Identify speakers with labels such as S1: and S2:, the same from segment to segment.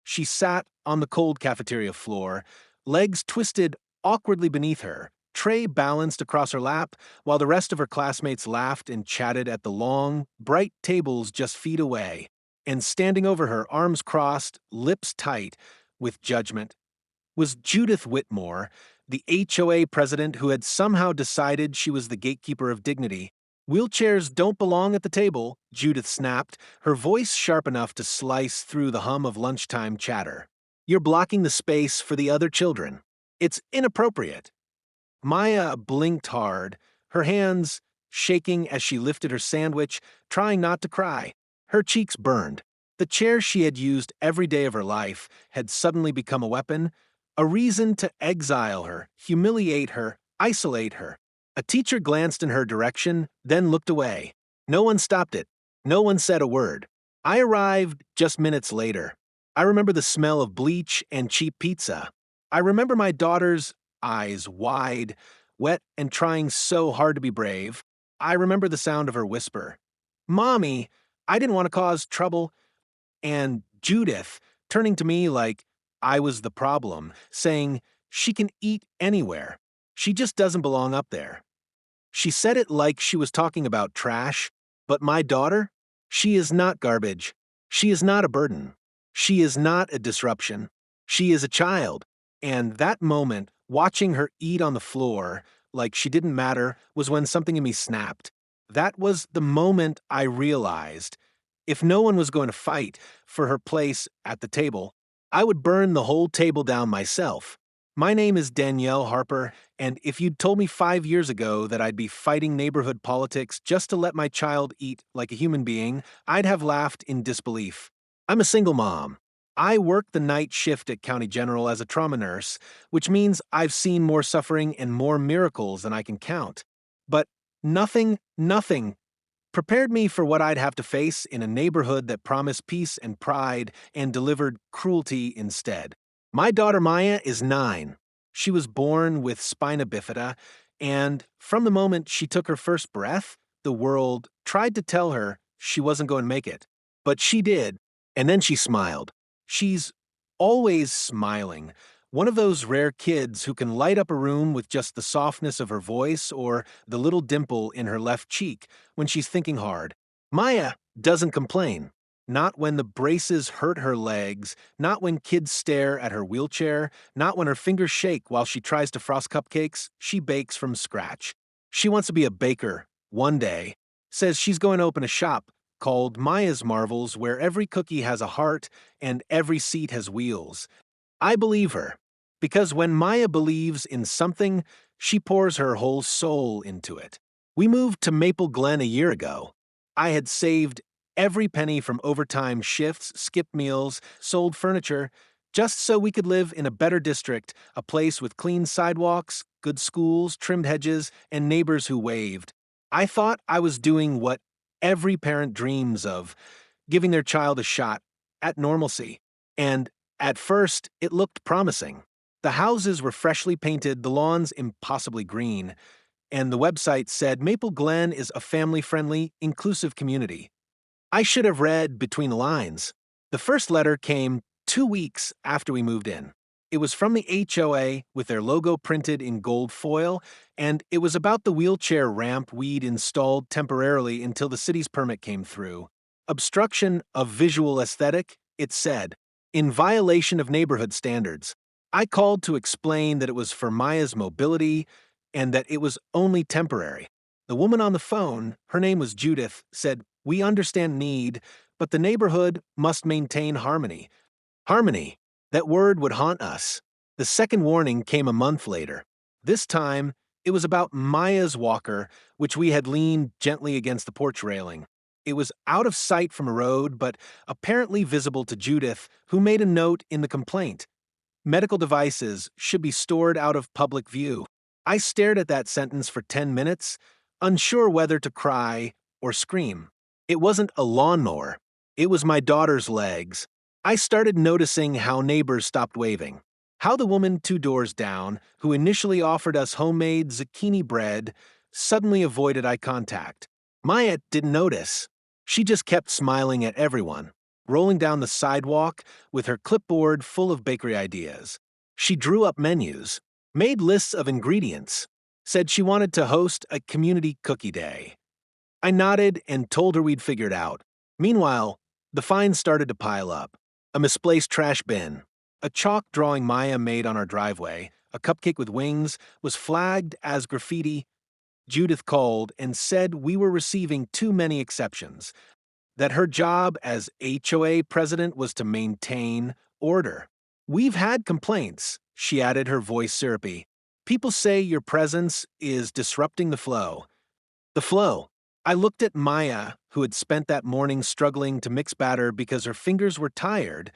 S1: She sat on the cold cafeteria floor, legs twisted awkwardly beneath her, tray balanced across her lap, while the rest of her classmates laughed and chatted at the long, bright tables just feet away. And standing over her, arms crossed, lips tight, with judgment, was Judith Whitmore, the HOA president who had somehow decided she was the gatekeeper of dignity. Wheelchairs don't belong at the table, Judith snapped, her voice sharp enough to slice through the hum of lunchtime chatter. You're blocking the space for the other children. It's inappropriate. Maya blinked hard, her hands shaking as she lifted her sandwich, trying not to cry. Her cheeks burned. The chair she had used every day of her life had suddenly become a weapon, a reason to exile her, humiliate her, isolate her. A teacher glanced in her direction, then looked away. No one stopped it. No one said a word. I arrived just minutes later. I remember the smell of bleach and cheap pizza. I remember my daughter's eyes wide, wet and trying so hard to be brave. I remember the sound of her whisper. Mommy, I didn't want to cause trouble. And Judith, turning to me like I was the problem, saying, she can eat anywhere. She just doesn't belong up there. She said it like she was talking about trash, but my daughter? She is not garbage. She is not a burden. She is not a disruption. She is a child. And that moment, watching her eat on the floor, like she didn't matter, was when something in me snapped. That was the moment I realized, if no one was going to fight for her place at the table, I would burn the whole table down myself. My name is Danielle Harper, and if you'd told me 5 years ago that I'd be fighting neighborhood politics just to let my child eat like a human being, I'd have laughed in disbelief. I'm a single mom. I work the night shift at County General as a trauma nurse, which means I've seen more suffering and more miracles than I can count. But nothing prepared me for what I'd have to face in a neighborhood that promised peace and pride and delivered cruelty instead. My daughter Maya is 9. She was born with spina bifida, and from the moment she took her first breath, the world tried to tell her she wasn't going to make it. But she did, and then she smiled. She's always smiling. One of those rare kids who can light up a room with just the softness of her voice or the little dimple in her left cheek when she's thinking hard. Maya doesn't complain. Not when the braces hurt her legs, not when kids stare at her wheelchair, not when her fingers shake while she tries to frost cupcakes. She bakes from scratch. She wants to be a baker one day. Says she's going to open a shop called Maya's Marvels, where every cookie has a heart and every seat has wheels. I believe her, because when Maya believes in something, she pours her whole soul into it. We moved to Maple Glen a year ago. I had saved every penny from overtime shifts, skipped meals, sold furniture, just so we could live in a better district, a place with clean sidewalks, good schools, trimmed hedges, and neighbors who waved. I thought I was doing what every parent dreams of, giving their child a shot at normalcy. And at first, it looked promising. The houses were freshly painted, the lawns impossibly green, and the website said Maple Glen is a family-friendly, inclusive community. I should have read between the lines. The first letter came 2 weeks after we moved in. It was from the HOA with their logo printed in gold foil, and it was about the wheelchair ramp we'd installed temporarily until the city's permit came through. Obstruction of visual aesthetic, it said, in violation of neighborhood standards. I called to explain that it was for Maya's mobility and that it was only temporary. The woman on the phone, her name was Judith, said, "We understand need, but the neighborhood must maintain harmony." Harmony. That word would haunt us. The second warning came a month later. This time, it was about Maya's walker, which we had leaned gently against the porch railing. It was out of sight from a road, but apparently visible to Judith, who made a note in the complaint. Medical devices should be stored out of public view. I stared at that sentence for 10 minutes, unsure whether to cry or scream. It wasn't a lawnmower. It was my daughter's legs. I started noticing how neighbors stopped waving. How the woman 2 doors down, who initially offered us homemade zucchini bread, suddenly avoided eye contact. Maya didn't notice. She just kept smiling at everyone. rolling down the sidewalk with her clipboard full of bakery ideas. She drew up menus, made lists of ingredients, said she wanted to host a community cookie day. I nodded and told her we'd figure it out. Meanwhile, the fines started to pile up. A misplaced trash bin, a chalk drawing Maya made on our driveway, a cupcake with wings, was flagged as graffiti. Judith called and said we were receiving too many exceptions, that her job as HOA president was to maintain order. "We've had complaints," she added, her voice syrupy. "People say your presence is disrupting the flow." The flow. I looked at Maya, who had spent that morning struggling to mix batter because her fingers were tired,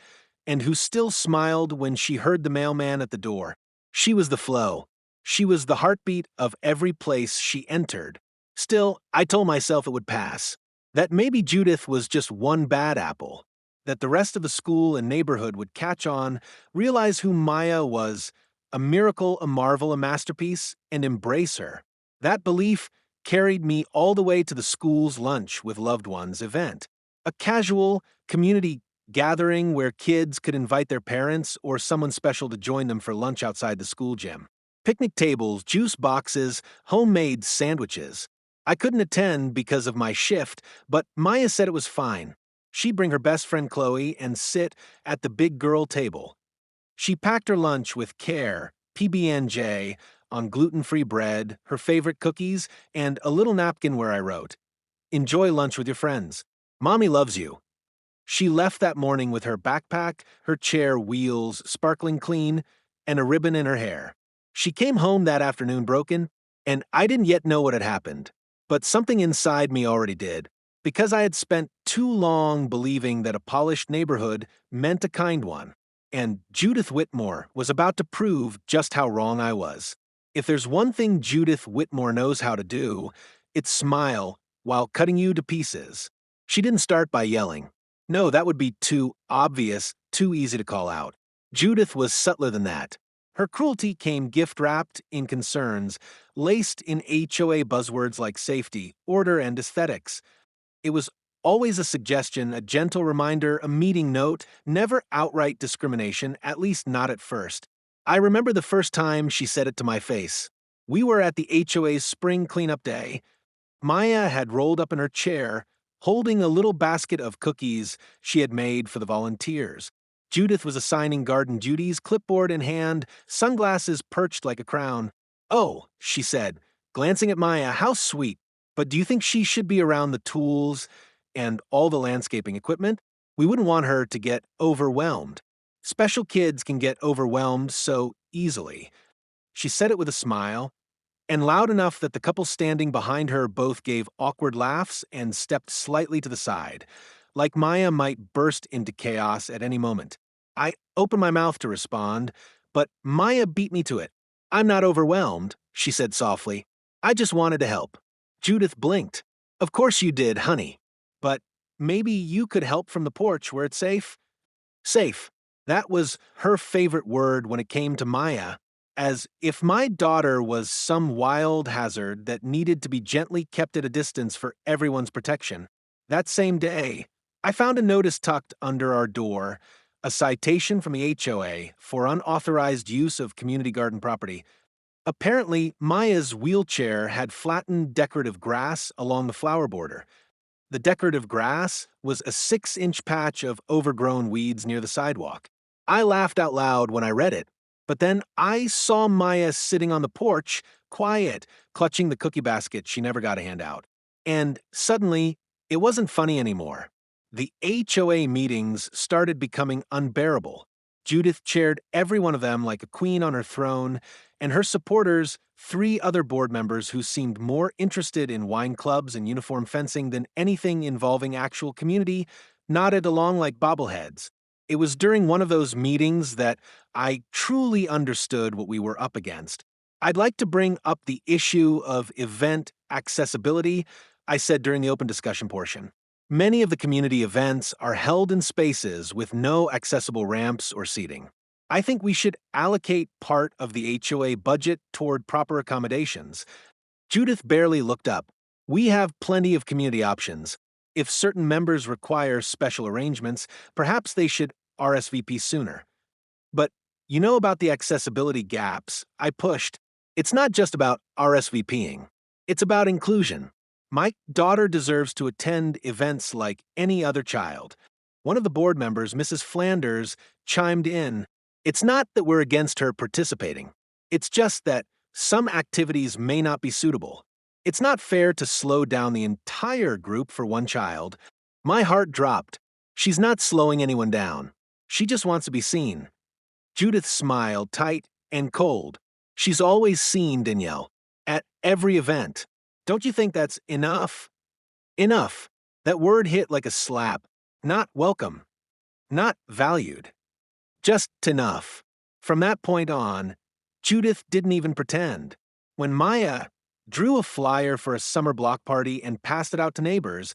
S1: and who still smiled when she heard the mailman at the door. She was the flow. She was the heartbeat of every place she entered. Still, I told myself it would pass. That maybe Judith was just one bad apple. That the rest of the school and neighborhood would catch on, realize who Maya was, a miracle, a marvel, a masterpiece, and embrace her. That belief carried me all the way to the school's lunch with loved ones event, a casual community gathering where kids could invite their parents or someone special to join them for lunch outside the school gym. Picnic tables, juice boxes, homemade sandwiches. I couldn't attend because of my shift, but Maya said it was fine. She'd bring her best friend Chloe and sit at the big girl table. She packed her lunch with care, PB&J, on gluten-free bread, her favorite cookies, and a little napkin where I wrote, "Enjoy lunch with your friends. Mommy loves you." She left that morning with her backpack, her chair wheels sparkling clean, and a ribbon in her hair. She came home that afternoon broken, and I didn't yet know what had happened, but something inside me already did, because I had spent too long believing that a polished neighborhood meant a kind one, and Judith Whitmore was about to prove just how wrong I was. If there's one thing Judith Whitmore knows how to do, it's smile while cutting you to pieces. She didn't start by yelling. No, that would be too obvious, too easy to call out. Judith was subtler than that. Her cruelty came gift-wrapped in concerns, laced in HOA buzzwords like safety, order, and aesthetics. It was always a suggestion, a gentle reminder, a meeting note, never outright discrimination, at least not at first. I remember the first time she said it to my face. We were at the HOA's spring cleanup day. Maya had rolled up in her chair, holding a little basket of cookies she had made for the volunteers. Judith was assigning garden duties, clipboard in hand, sunglasses perched like a crown. "Oh," she said, glancing at Maya, "how sweet. But do you think she should be around the tools and all the landscaping equipment? We wouldn't want her to get overwhelmed. Special kids can get overwhelmed so easily." She said it with a smile, and loud enough that the couple standing behind her both gave awkward laughs and stepped slightly to the side, like Maya might burst into chaos at any moment. I opened my mouth to respond, but Maya beat me to it. "I'm not overwhelmed," she said softly. "I just wanted to help." Judith blinked. "Of course you did, honey. But maybe you could help from the porch where it's safe?" Safe. That was her favorite word when it came to Maya, as if my daughter was some wild hazard that needed to be gently kept at a distance for everyone's protection. That same day, I found a notice tucked under our door, a citation from the HOA for unauthorized use of community garden property. Apparently, Maya's wheelchair had flattened decorative grass along the flower border. The decorative grass was a 6-inch patch of overgrown weeds near the sidewalk. I laughed out loud when I read it, but then I saw Maya sitting on the porch, quiet, clutching the cookie basket she never got a hand out. And suddenly, it wasn't funny anymore. The HOA meetings started becoming unbearable. Judith chaired every one of them like a queen on her throne, and her supporters, 3 other board members who seemed more interested in wine clubs and uniform fencing than anything involving actual community, nodded along like bobbleheads. It was during one of those meetings that I truly understood what we were up against. "I'd like to bring up the issue of event accessibility," I said during the open discussion portion. "Many of the community events are held in spaces with no accessible ramps or seating. I think we should allocate part of the HOA budget toward proper accommodations." Judith barely looked up. "We have plenty of community options. If certain members require special arrangements, perhaps they should RSVP sooner. But you know about the accessibility gaps I pushed. It's not just about RSVPing, it's about inclusion. My daughter deserves to attend events like any other child. One of the board members, Mrs. Flanders, chimed in. It's not that we're against her participating, it's just that some activities may not be suitable. It's not fair to slow down the entire group for one child. My heart dropped. She's not slowing anyone down. She just wants to be seen. Judith smiled, tight and cold. She's always seen Danielle. At every event. Don't you think that's enough? Enough. That word hit like a slap. Not welcome. Not valued. Just enough. From that point on, Judith didn't even pretend. When Maya drew a flyer for a summer block party and passed it out to neighbors,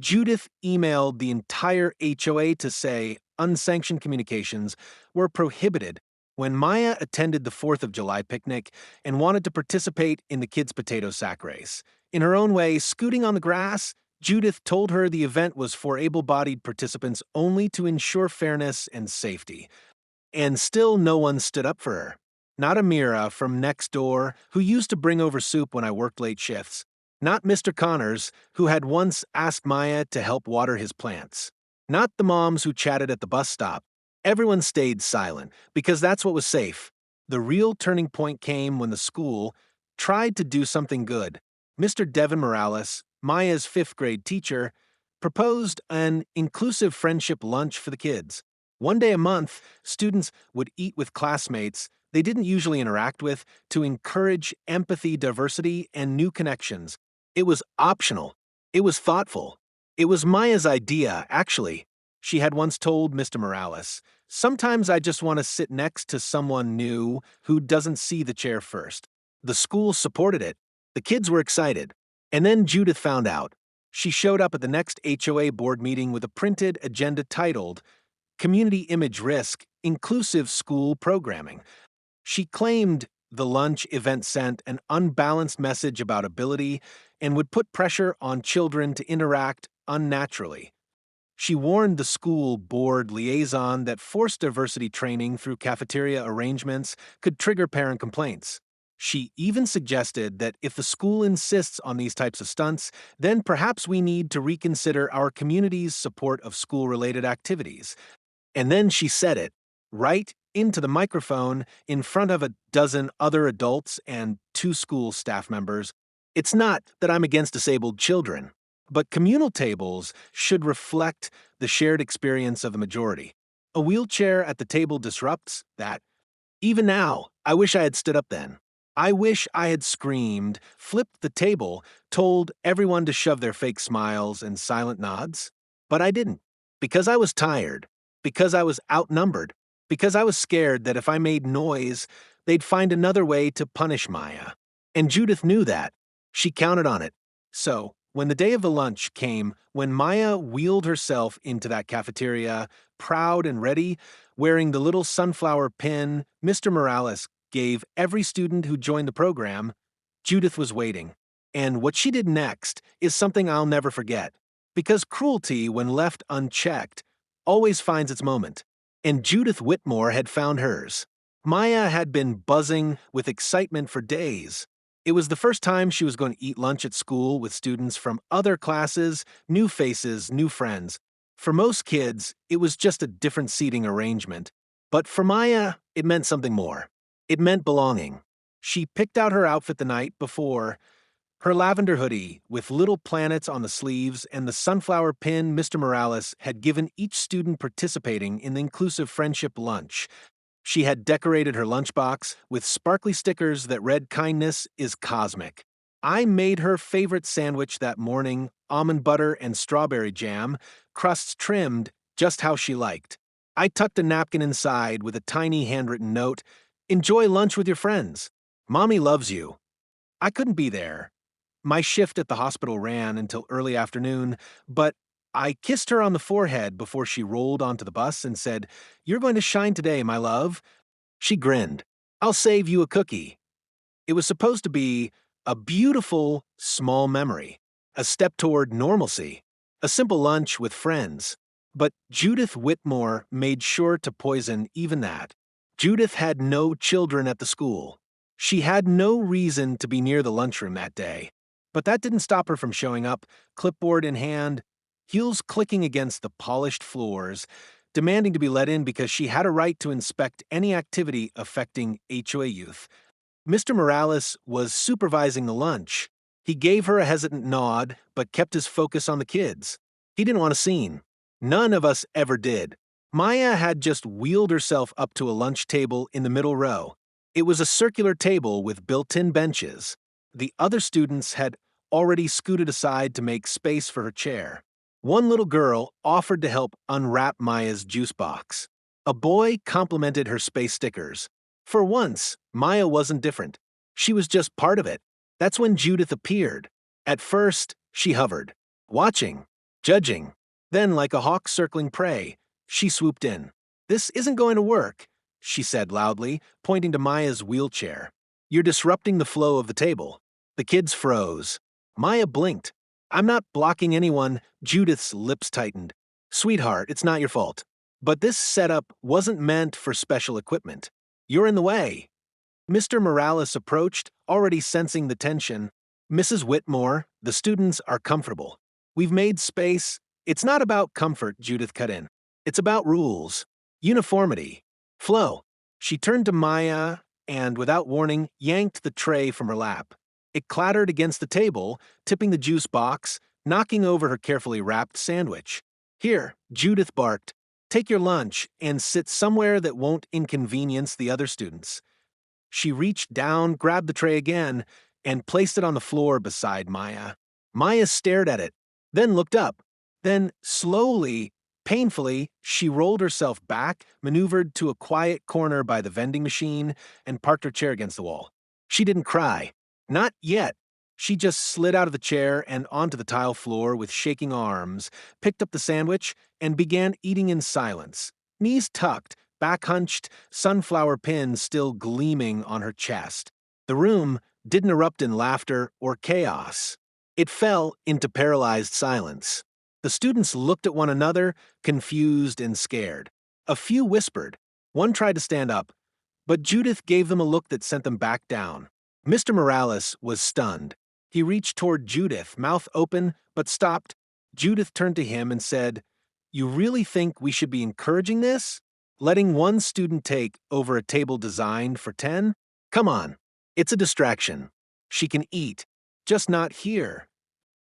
S1: Judith emailed the entire HOA to say unsanctioned communications were prohibited. When Maya attended the 4th of July picnic and wanted to participate in the kids' potato sack race, in her own way, scooting on the grass, Judith told her the event was for able-bodied participants only to ensure fairness and safety. And still no one stood up for her. Not Amira from next door, who used to bring over soup when I worked late shifts. Not Mr. Connors, who had once asked Maya to help water his plants. Not the moms who chatted at the bus stop. Everyone stayed silent, because that's what was safe. The real turning point came when the school tried to do something good. Mr. Devin Morales, Maya's 5th grade teacher, proposed an inclusive friendship lunch for the kids. One day a month, students would eat with classmates they didn't usually interact with to encourage empathy, diversity, and new connections. It was optional. It was thoughtful. It was Maya's idea, actually. She had once told Mr. Morales, "Sometimes I just want to sit next to someone new who doesn't see the chair first." The school supported it. The kids were excited. And then Judith found out. She showed up at the next HOA board meeting with a printed agenda titled Community Image Risk, Inclusive School Programming. She claimed the lunch event sent an unbalanced message about ability and would put pressure on children to interact unnaturally. She warned the school board liaison that forced diversity training through cafeteria arrangements could trigger parent complaints. She even suggested that if the school insists on these types of stunts, then perhaps we need to reconsider our community's support of school-related activities. And then she said it, right into the microphone in front of a dozen other adults and 2 school staff members. It's not that I'm against disabled children, but communal tables should reflect the shared experience of the majority. A wheelchair at the table disrupts that. Even now, I wish I had stood up then. I wish I had screamed, flipped the table, told everyone to shove their fake smiles and silent nods. But I didn't, because I was tired, because I was outnumbered, because I was scared that if I made noise, they'd find another way to punish Maya. And Judith knew that. She counted on it. So, when the day of the lunch came, when Maya wheeled herself into that cafeteria, proud and ready, wearing the little sunflower pin Mr. Morales gave every student who joined the program, Judith was waiting. And what she did next is something I'll never forget. Because cruelty, when left unchecked, always finds its moment. And Judith Whitmore had found hers. Maya had been buzzing with excitement for days. It was the first time she was going to eat lunch at school with students from other classes, new faces, new friends. For most kids, it was just a different seating arrangement. But for Maya, it meant something more. It meant belonging. She picked out her outfit the night before, her lavender hoodie with little planets on the sleeves and the sunflower pin Mr. Morales had given each student participating in the inclusive friendship lunch. She had decorated her lunchbox with sparkly stickers that read "Kindness is cosmic." I made her favorite sandwich that morning, almond butter and strawberry jam, crusts trimmed just how she liked. I tucked a napkin inside with a tiny handwritten note, "Enjoy lunch with your friends. Mommy loves you." I couldn't be there. My shift at the hospital ran until early afternoon, but I kissed her on the forehead before she rolled onto the bus and said, "You're going to shine today, my love." She grinned. "I'll save you a cookie." It was supposed to be a beautiful, small memory, a step toward normalcy, A simple lunch with friends. But Judith Whitmore made sure to poison even that. Judith had no children at the school. She had no reason to be near the lunchroom that day. But that didn't stop her from showing up, clipboard in hand, heels clicking against the polished floors, demanding to be let in because she had a right to inspect any activity affecting HOA youth. Mr. Morales was supervising the lunch. He gave her a hesitant nod, but kept his focus on the kids. He didn't want a scene. None of us ever did. Maya had just wheeled herself up to a lunch table in the middle row. It was a circular table with built-in benches. The other students had already scooted aside to make space for her chair. One little girl offered to help unwrap Maya's juice box. A boy complimented her space stickers. For once, Maya wasn't different. She was just part of it. That's when Judith appeared. At first, she hovered, watching, judging. Then, like a hawk circling prey, she swooped in. "This isn't going to work," she said loudly, pointing to Maya's wheelchair. "You're disrupting the flow of the table." The kids froze. Maya blinked. "I'm not blocking anyone." Judith's lips tightened. "Sweetheart, it's not your fault. But this setup wasn't meant for special equipment. You're in the way." Mr. Morales approached, already sensing the tension. "Mrs. Whitmore, the students are comfortable. We've made space." "It's not about comfort," Judith cut in. "It's about rules, uniformity, flow." She turned to Maya and, without warning, yanked the tray from her lap. It clattered against the table, tipping the juice box, knocking over her carefully wrapped sandwich. "Here," Judith barked, "take your lunch and sit somewhere that won't inconvenience the other students." She reached down, grabbed the tray again, and placed it on the floor beside Maya. Maya stared at it, then looked up. Then, slowly, painfully, she rolled herself back, maneuvered to a quiet corner by the vending machine, and parked her chair against the wall. She didn't cry. Not yet. She just slid out of the chair and onto the tile floor with shaking arms, picked up the sandwich, and began eating in silence. Knees tucked, back hunched, sunflower pins still gleaming on her chest. The room didn't erupt in laughter or chaos. It fell into paralyzed silence. The students looked at one another, confused and scared. A few whispered. One tried to stand up, but Judith gave them a look that sent them back down. Mr. Morales was stunned. He reached toward Judith, mouth open, but stopped. Judith turned to him and said, "You really think we should be encouraging this? Letting one student take over a table designed for 10? Come on. It's a distraction. She can eat, just not here."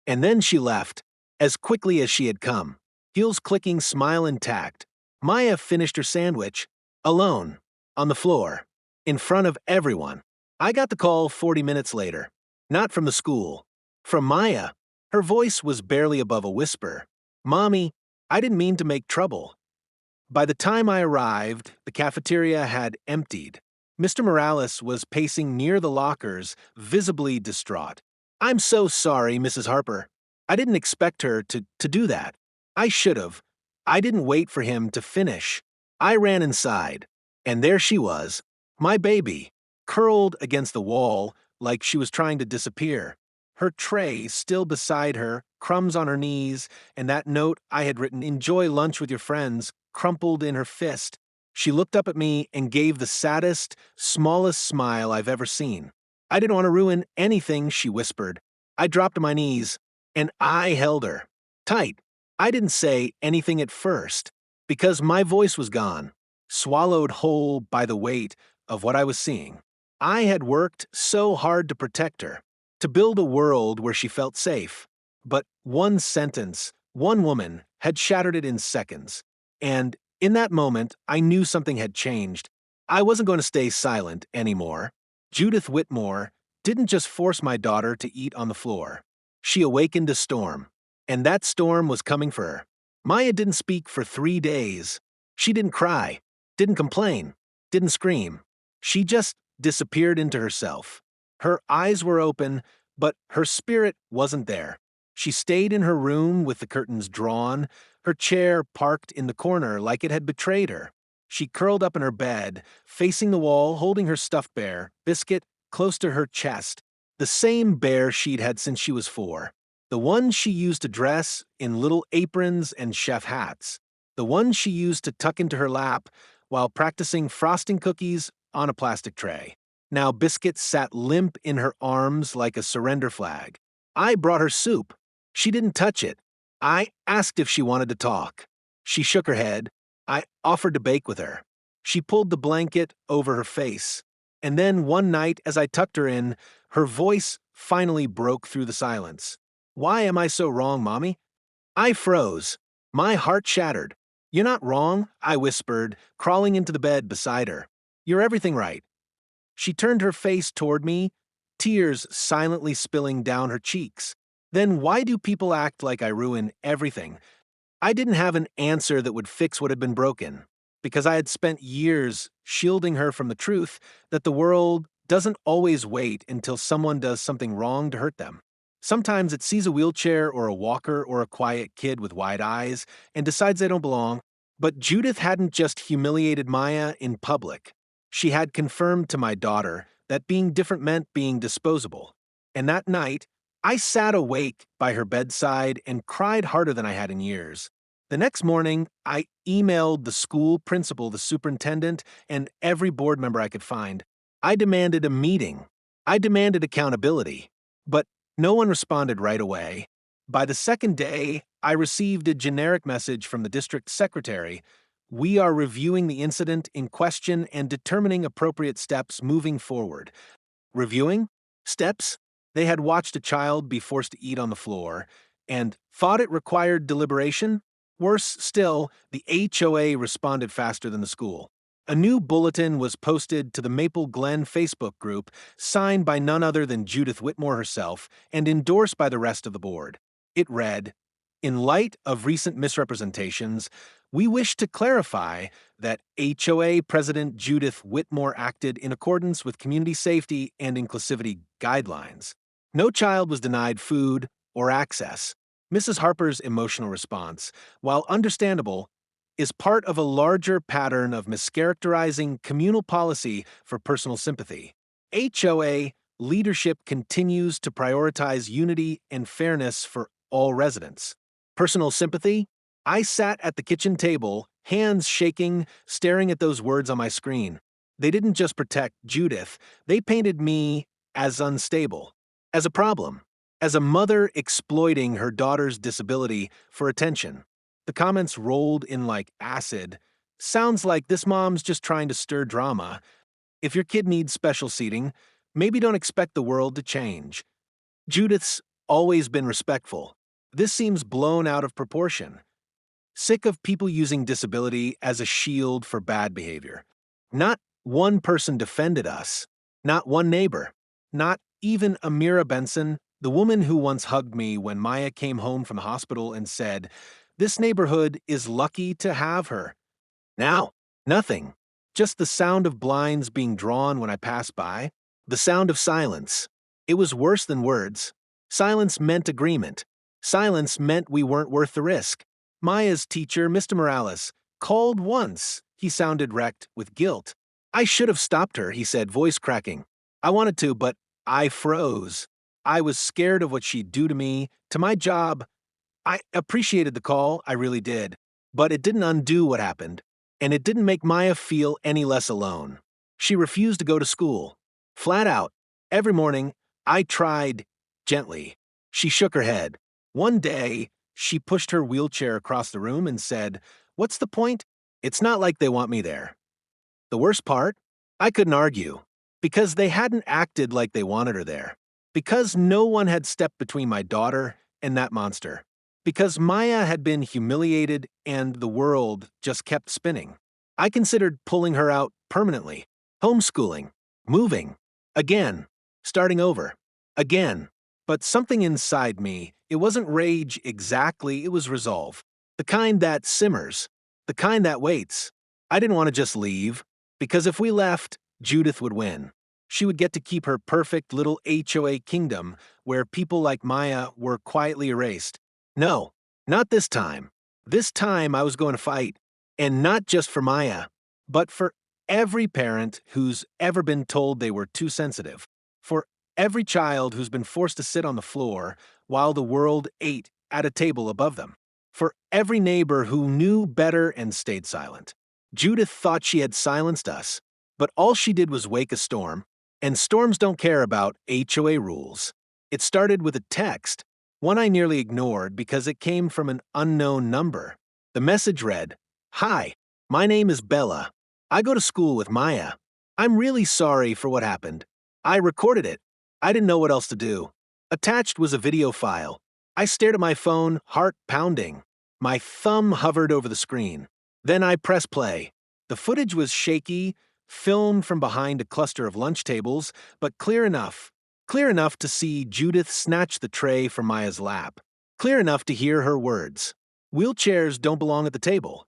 S1: And then she left, as quickly as she had come, heels clicking, smile intact. Maya finished her sandwich, alone, on the floor, in front of everyone. I got the call 40 minutes later. Not from the school. From Maya. Her voice was barely above a whisper. "Mommy, I didn't mean to make trouble." By the time I arrived, the cafeteria had emptied. Mr. Morales was pacing near the lockers, visibly distraught. "I'm so sorry, Mrs. Harper. I didn't expect her to do that. I should have. I didn't wait for him to finish. I ran inside. And there she was, my baby, curled against the wall like she was trying to disappear. Her tray still beside her, crumbs on her knees, and that note I had written, 'Enjoy lunch with your friends,' crumpled in her fist. She looked up at me and gave the saddest, smallest smile I've ever seen. 'I didn't want to ruin anything,' she whispered. I dropped to my knees, and I held her. Tight. I didn't say anything at first, because my voice was gone, swallowed whole by the weight of what I was seeing. I had worked so hard to protect her, to build a world where she felt safe. But one sentence, one woman, had shattered it in seconds. And in that moment, I knew something had changed. I wasn't going to stay silent anymore. Judith Whitmore didn't just force my daughter to eat on the floor. She awakened a storm, and that storm was coming for her. Maya didn't speak for 3 days. She didn't cry, didn't complain, didn't scream. She just disappeared into herself. Her eyes were open, but her spirit wasn't there. She stayed in her room with the curtains drawn, her chair parked in the corner like it had betrayed her. She curled up in her bed, facing the wall, holding her stuffed bear, Biscuit, close to her chest, the same bear she'd had since she was 4. The ones she used to dress in little aprons and chef hats. The ones she used to tuck into her lap while practicing frosting cookies on a plastic tray. Now biscuits sat limp in her arms like a surrender flag. I brought her soup. She didn't touch it. I asked if she wanted to talk. She shook her head. I offered to bake with her. She pulled the blanket over her face. And then one night, as I tucked her in, her voice finally broke through the silence. "Why am I so wrong, Mommy?" I froze. My heart shattered. "You're not wrong," I whispered, crawling into the bed beside her. "You're everything right." She turned her face toward me, tears silently spilling down her cheeks. "Then why do people act like I ruin everything?" I didn't have an answer that would fix what had been broken, because I had spent years shielding her from the truth that the world doesn't always wait until someone does something wrong to hurt them. Sometimes it sees a wheelchair or a walker or a quiet kid with wide eyes and decides they don't belong. But Judith hadn't just humiliated Maya in public. She had confirmed to my daughter that being different meant being disposable. And that night, I sat awake by her bedside and cried harder than I had in years. The next morning, I emailed the school principal, the superintendent, and every board member I could find. I demanded a meeting. I demanded accountability. But no one responded right away. By the second day, I received a generic message from the district secretary. "We are reviewing the incident in question and determining appropriate steps moving forward." Reviewing? Steps? They had watched a child be forced to eat on the floor and thought it required deliberation? Worse still, the HOA responded faster than the school. A new bulletin was posted to the Maple Glen Facebook group, signed by none other than Judith Whitmore herself and endorsed by the rest of the board. It read, "In light of recent misrepresentations, we wish to clarify that HOA President Judith Whitmore acted in accordance with community safety and inclusivity guidelines. No child was denied food or access." Mrs. Harper's emotional response, while understandable, is part of a larger pattern of mischaracterizing communal policy for personal sympathy. HOA leadership continues to prioritize unity and fairness for all residents. Personal sympathy? I sat at the kitchen table, hands shaking, staring at those words on my screen. They didn't just protect Judith, they painted me as unstable, as a problem, as a mother exploiting her daughter's disability for attention. The comments rolled in like acid. "Sounds like this mom's just trying to stir drama. If your kid needs special seating, maybe don't expect the world to change. Judith's always been respectful. This seems blown out of proportion. Sick of people using disability as a shield for bad behavior. Not one person defended us. Not one neighbor. Not even Amira Benson, the woman who once hugged me when Maya came home from the hospital and said, 'This neighborhood is lucky to have her.' Now, nothing. Just the sound of blinds being drawn when I passed by. The sound of silence. It was worse than words. Silence meant agreement. Silence meant we weren't worth the risk. Maya's teacher, Mr. Morales, called once. He sounded wrecked with guilt. I should have stopped her, he said, voice cracking. I wanted to, but I froze. I was scared of what she'd do to me, to my job. I appreciated the call, I really did. But it didn't undo what happened. And it didn't make Maya feel any less alone. She refused to go to school. Flat out. Every morning, I tried gently. She shook her head. One day, she pushed her wheelchair across the room and said, "What's the point? It's not like they want me there." The worst part? I couldn't argue. Because they hadn't acted like they wanted her there. Because no one had stepped between my daughter and that monster. Because Maya had been humiliated and the world just kept spinning. I considered pulling her out permanently, homeschooling, moving, again, starting over, again. But something inside me, it wasn't rage exactly, it was resolve. The kind that simmers, the kind that waits. I didn't want to just leave, because if we left, Judith would win. She would get to keep her perfect little HOA kingdom where people like Maya were quietly erased. No, not this time. This time I was going to fight. And not just for Maya, but for every parent who's ever been told they were too sensitive. For every child who's been forced to sit on the floor while the world ate at a table above them. For every neighbor who knew better and stayed silent. Judith thought she had silenced us, but all she did was wake a storm, and storms don't care about HOA rules. It started with a text, one I nearly ignored because it came from an unknown number. The message read, "Hi, my name is Bella. I go to school with Maya. I'm really sorry for what happened. I recorded it. I didn't know what else to do." Attached was a video file. I stared at my phone, heart pounding. My thumb hovered over the screen. Then I pressed play. The footage was shaky, filmed from behind a cluster of lunch tables, but clear enough. Clear enough to see Judith snatch the tray from Maya's lap. Clear enough to hear her words. "Wheelchairs don't belong at the table."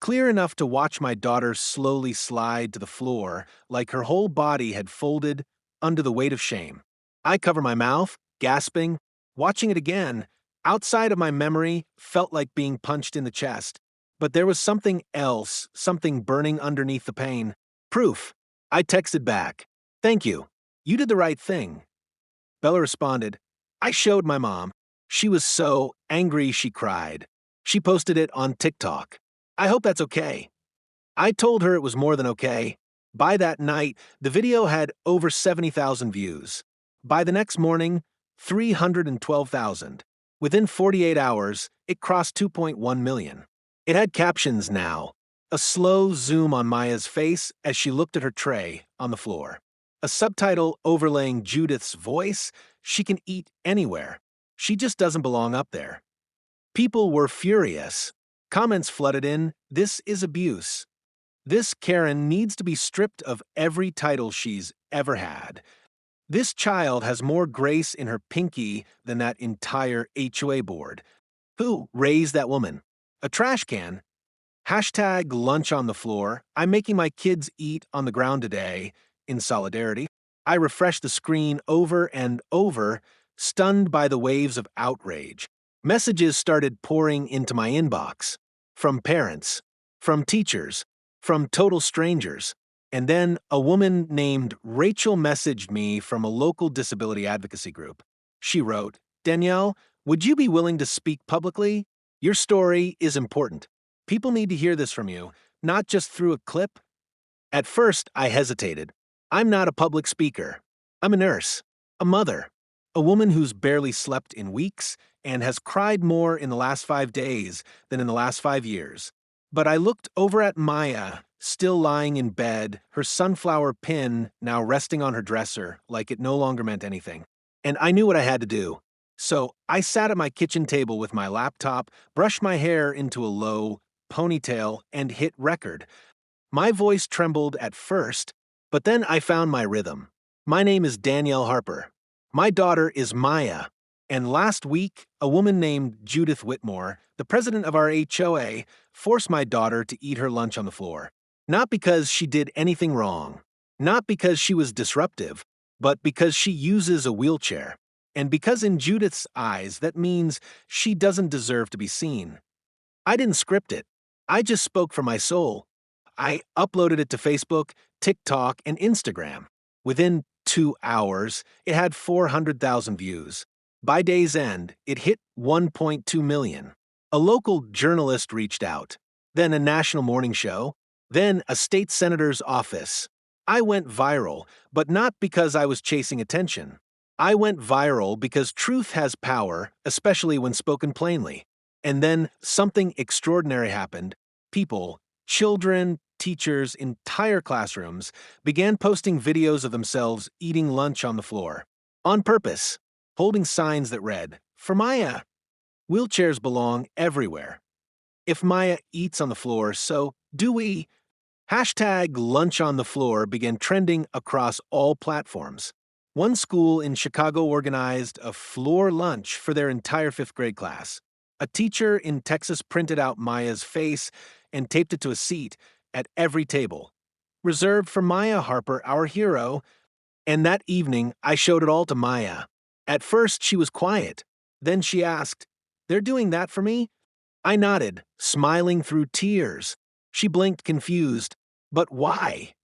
S1: Clear enough to watch my daughter slowly slide to the floor like her whole body had folded under the weight of shame. I cover my mouth, gasping. Watching it again, outside of my memory, felt like being punched in the chest. But there was something else, something burning underneath the pain. Proof. I texted back. "Thank you. You did the right thing." Bella responded, "I showed my mom. She was so angry she cried. She posted it on TikTok. I hope that's okay." I told her it was more than okay. By that night, the video had over 70,000 views. By the next morning, 312,000. Within 48 hours, it crossed 2.1 million. It had captions now. A slow zoom on Maya's face as she looked at her tray on the floor. A subtitle overlaying Judith's voice, "She can eat anywhere. She just doesn't belong up there." People were furious. Comments flooded in, "This is abuse. This Karen needs to be stripped of every title she's ever had. This child has more grace in her pinky than that entire HOA board. Who raised that woman? A trash can. Hashtag lunch on the floor. I'm making my kids eat on the ground today in solidarity." I refreshed the screen over and over, stunned by the waves of outrage. Messages started pouring into my inbox. From parents, from teachers, from total strangers. And then a woman named Rachel messaged me from a local disability advocacy group. She wrote, "Danielle, would you be willing to speak publicly? Your story is important. People need to hear this from you, not just through a clip." At first, I hesitated. I'm not a public speaker. I'm a nurse, a mother, a woman who's barely slept in weeks and has cried more in the last 5 days than in the last 5 years. But I looked over at Maya, still lying in bed, her sunflower pin now resting on her dresser like it no longer meant anything. And I knew what I had to do. So I sat at my kitchen table with my laptop, brushed my hair into a low ponytail, and hit record. My voice trembled at first, but then I found my rhythm. My name is Danielle Harper. My daughter is Maya. And last week, a woman named Judith Whitmore, the president of our HOA, forced my daughter to eat her lunch on the floor. Not because she did anything wrong, not because she was disruptive, but because she uses a wheelchair. And because in Judith's eyes, that means she doesn't deserve to be seen. I didn't script it. I just spoke from my soul. I uploaded it to Facebook, TikTok, and Instagram. Within 2 hours, it had 400,000 views. By day's end, it hit 1.2 million. A local journalist reached out, then a national morning show, then a state senator's office. I went viral, but not because I was chasing attention. I went viral because truth has power, especially when spoken plainly. And then something extraordinary happened. People, children, teachers, entire classrooms began posting videos of themselves eating lunch on the floor. On purpose, holding signs that read, "For Maya, wheelchairs belong everywhere. If Maya eats on the floor, so do we." Hashtag lunch on the floor began trending across all platforms. One school in Chicago organized a floor lunch for their entire 5th grade class. A teacher in Texas printed out Maya's face and taped it to a seat at every table. "Reserved for Maya Harper, our hero." And that evening, I showed it all to Maya. At first, she was quiet. Then she asked, "They're doing that for me?" I nodded, smiling through tears. She blinked confused. "But why?"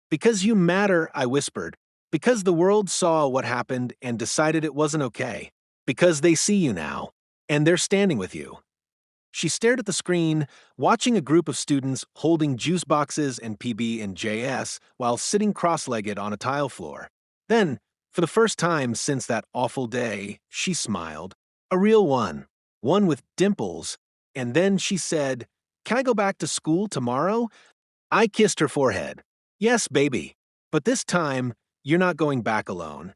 S1: "Because you matter," I whispered. Because the world saw what happened and decided it wasn't okay. Because they see you now, and they're standing with you. She stared at the screen, watching a group of students holding juice boxes and PB and JS while sitting cross-legged on a tile floor. Then, for the first time since that awful day, she smiled. A real one. One with dimples. And then she said, "Can I go back to school tomorrow?" I kissed her forehead. "Yes, baby. But this time, you're not going back alone."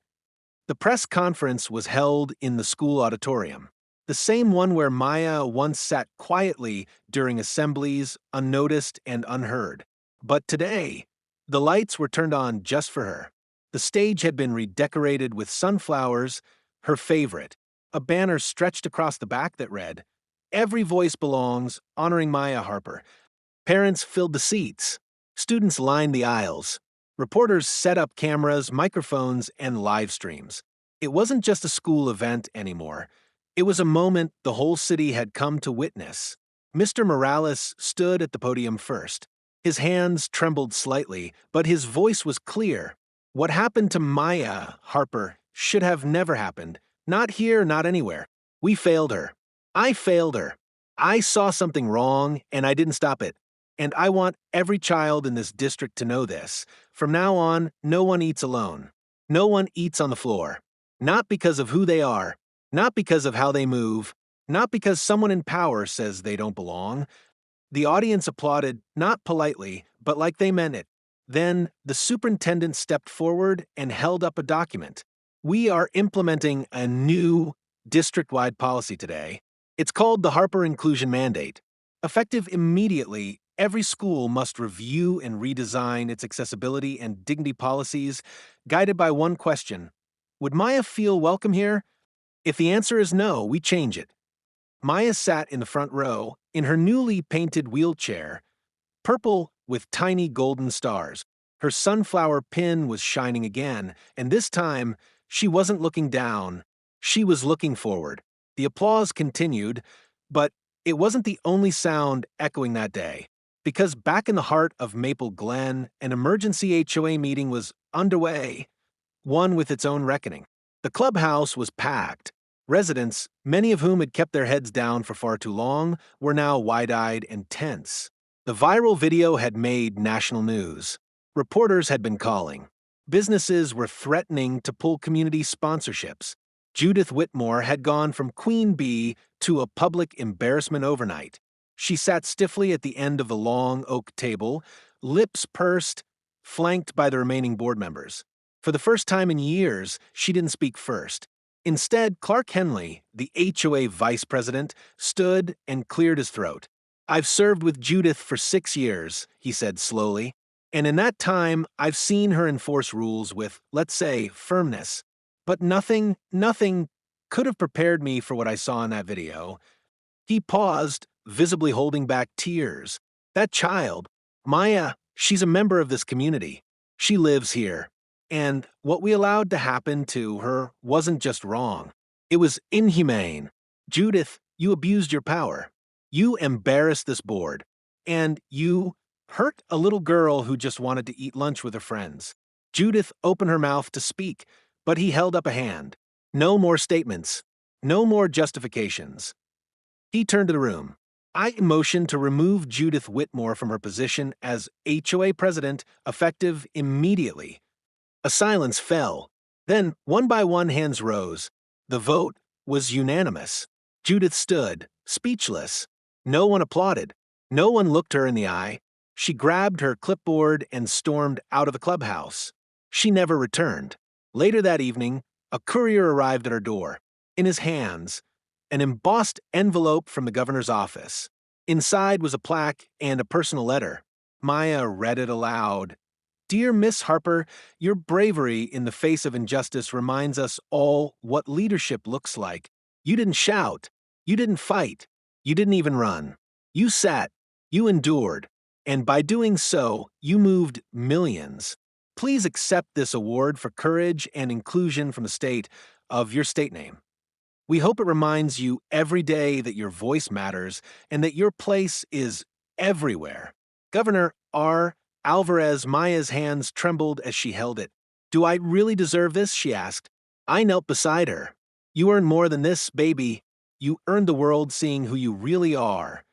S1: The press conference was held in the school auditorium, the same one where Maya once sat quietly during assemblies, unnoticed and unheard. But today, the lights were turned on just for her. The stage had been redecorated with sunflowers, her favorite, a banner stretched across the back that read, "Every voice belongs, honoring Maya Harper." Parents filled the seats. Students lined the aisles. Reporters set up cameras, microphones, and live streams. It wasn't just a school event anymore. It was a moment the whole city had come to witness. Mr. Morales stood at the podium first. His hands trembled slightly, but his voice was clear. What happened to Maya Harper should have never happened. Not here, not anywhere. We failed her. I failed her. I saw something wrong, and I didn't stop it. And I want every child in this district to know this. From now on, no one eats alone. No one eats on the floor. Not because of who they are, not because of how they move, not because someone in power says they don't belong. The audience applauded, not politely, but like they meant it. Then the superintendent stepped forward and held up a document. "We are implementing a new district-wide policy today. It's called the Harper Inclusion Mandate. Effective immediately, every school must review and redesign its accessibility and dignity policies, guided by one question. Would Maya feel welcome here? If the answer is no, we change it." Maya sat in the front row, in her newly painted wheelchair, purple with tiny golden stars. Her sunflower pin was shining again, and this time, she wasn't looking down. She was looking forward. The applause continued, but it wasn't the only sound echoing that day. Because back in the heart of Maple Glen, an emergency HOA meeting was underway, one with its own reckoning. The clubhouse was packed. Residents, many of whom had kept their heads down for far too long, were now wide-eyed and tense. The viral video had made national news. Reporters had been calling. Businesses were threatening to pull community sponsorships. Judith Whitmore had gone from queen bee to a public embarrassment overnight. She sat stiffly at the end of the long oak table, lips pursed, flanked by the remaining board members. For the first time in years, she didn't speak first. Instead, Clark Henley, the HOA vice president, stood and cleared his throat. "I've served with Judith for 6 years," he said slowly, "and in that time, I've seen her enforce rules with, let's say, firmness. But nothing could have prepared me for what I saw in that video." He paused, visibly holding back tears. That child, Maya, she's a member of this community. She lives here. And what we allowed to happen to her wasn't just wrong. It was inhumane. Judith, you abused your power. You embarrassed this board. And you hurt a little girl who just wanted to eat lunch with her friends. Judith opened her mouth to speak, but he held up a hand. No more statements. No more justifications. He turned to the room. "I motion to remove Judith Whitmore from her position as HOA president, effective immediately." A silence fell. Then, one by one, hands rose. The vote was unanimous. Judith stood, speechless. No one applauded. No one looked her in the eye. She grabbed her clipboard and stormed out of the clubhouse. She never returned. Later that evening, a courier arrived at her door. In his hands, an embossed envelope from the governor's office. Inside was a plaque and a personal letter. Maya read it aloud. "Dear Miss Harper, your bravery in the face of injustice reminds us all what leadership looks like. You didn't shout. You didn't fight. You didn't even run. You sat. You endured. And by doing so, you moved millions. Please accept this award for courage and inclusion from the state of your state name. We hope it reminds you every day that your voice matters and that your place is everywhere." Governor R. Alvarez Maya's hands trembled as she held it. Do I really deserve this? She asked. I knelt beside her. You earn more than this, baby. You earned the world seeing who you really are.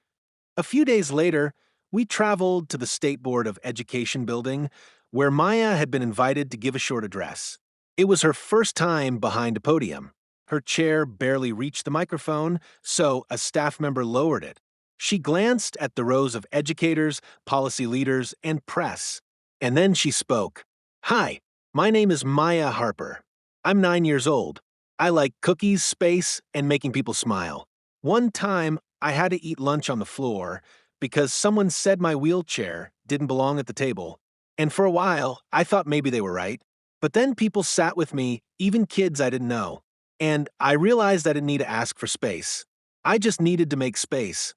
S1: A few days later, we traveled to the State Board of Education building, where Maya had been invited to give a short address. It was her first time behind a podium. Her chair barely reached the microphone, so a staff member lowered it. She glanced at the rows of educators, policy leaders, and press. And then she spoke. Hi, my name is Maya Harper. I'm 9 years old. I like cookies, space, and making people smile. One time, I had to eat lunch on the floor because someone said my wheelchair didn't belong at the table. And for a while, I thought maybe they were right. But then people sat with me, even kids I didn't know. And I realized I didn't need to ask for space. I just needed to make space.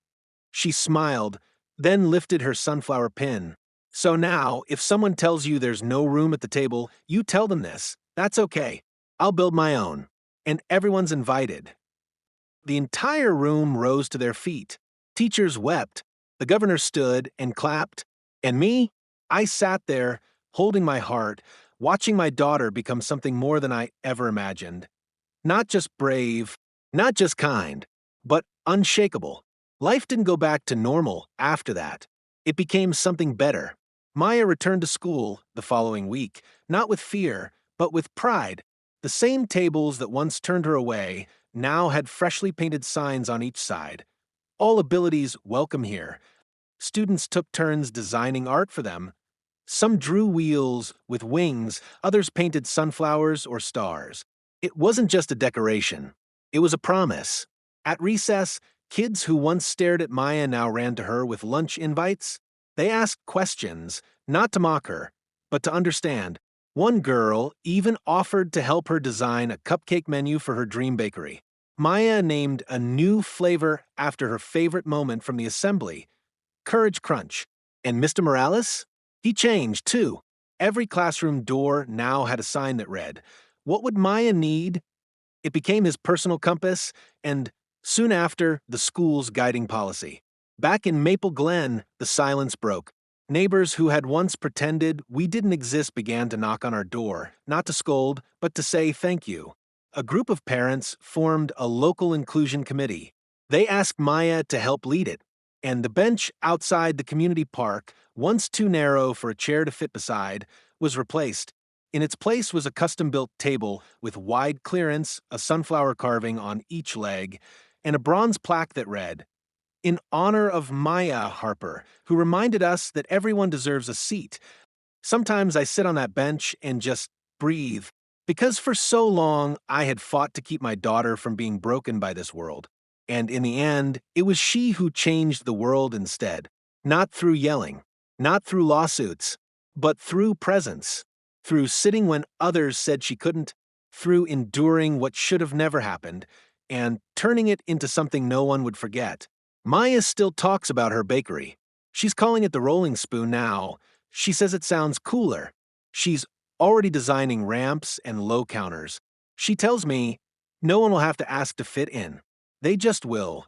S1: She smiled, then lifted her sunflower pin. So now, if someone tells you there's no room at the table, you tell them this. That's okay. I'll build my own. And everyone's invited. The entire room rose to their feet. Teachers wept. The governor stood and clapped. And me? I sat there, holding my heart, watching my daughter become something more than I ever imagined. Not just brave, not just kind, but unshakable. Life didn't go back to normal after that. It became something better. Maya returned to school the following week, not with fear, but with pride. The same tables that once turned her away now had freshly painted signs on each side. All abilities welcome here. Students took turns designing art for them. Some drew wheels with wings, others painted sunflowers or stars. It wasn't just a decoration. It was a promise. At recess, kids who once stared at Maya now ran to her with lunch invites. They asked questions, not to mock her, but to understand. One girl even offered to help her design a cupcake menu for her dream bakery. Maya named a new flavor after her favorite moment from the assembly, Courage Crunch. And Mr. Morales? He changed, too. Every classroom door now had a sign that read, "What would Maya need?" It became his personal compass, and soon after, the school's guiding policy. Back in Maple Glen, the silence broke. Neighbors who had once pretended we didn't exist began to knock on our door, not to scold, but to say thank you. A group of parents formed a local inclusion committee. They asked Maya to help lead it, and the bench outside the community park, once too narrow for a chair to fit beside, was replaced. In its place was a custom-built table with wide clearance, a sunflower carving on each leg, and a bronze plaque that read, "In honor of Maya Harper, who reminded us that everyone deserves a seat." Sometimes I sit on that bench and just breathe, because for so long I had fought to keep my daughter from being broken by this world. And in the end, it was she who changed the world instead. Not through yelling, not through lawsuits, but through presence. Through sitting when others said she couldn't, through enduring what should have never happened, and turning it into something no one would forget. Maya still talks about her bakery. She's calling it the Rolling Spoon now. She says it sounds cooler. She's already designing ramps and low counters. She tells me no one will have to ask to fit in. They just will.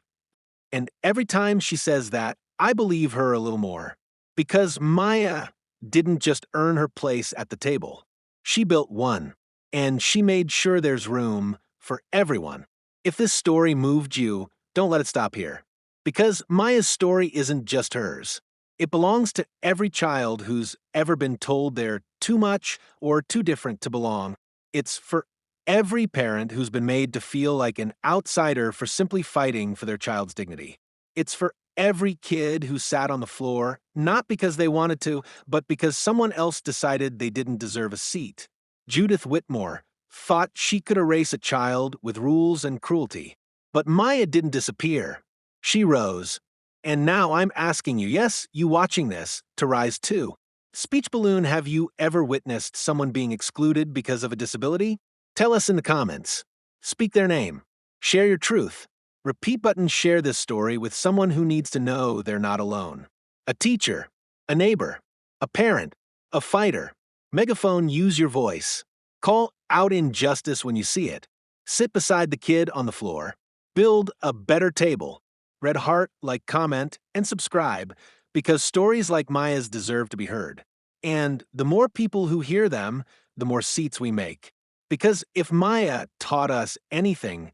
S1: And every time she says that, I believe her a little more. Because Maya didn't just earn her place at the table. She built one. And she made sure there's room for everyone. If this story moved you, don't let it stop here. Because Maya's story isn't just hers. It belongs to every child who's ever been told they're too much or too different to belong. It's for every parent who's been made to feel like an outsider for simply fighting for their child's dignity. It's for every kid who sat on the floor, not because they wanted to, but because someone else decided they didn't deserve a seat. Judith Whitmore thought she could erase a child with rules and cruelty. But Maya didn't disappear. She rose. And now I'm asking you, yes, you watching this, to rise too. Speech Balloon, have you ever witnessed someone being excluded because of a disability? Tell us in the comments. Speak their name. Share your truth. Repeat button share this story with someone who needs to know they're not alone. A teacher, a neighbor, a parent, a fighter. Megaphone, use your voice. Call out injustice when you see it. Sit beside the kid on the floor. Build a better table. Red heart, like, comment, and subscribe, because stories like Maya's deserve to be heard. And the more people who hear them, the more seats we make. Because if Maya taught us anything,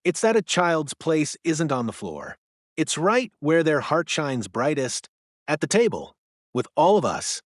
S1: it's that a child's place isn't on the floor. It's right where their heart shines brightest, at the table, with all of us.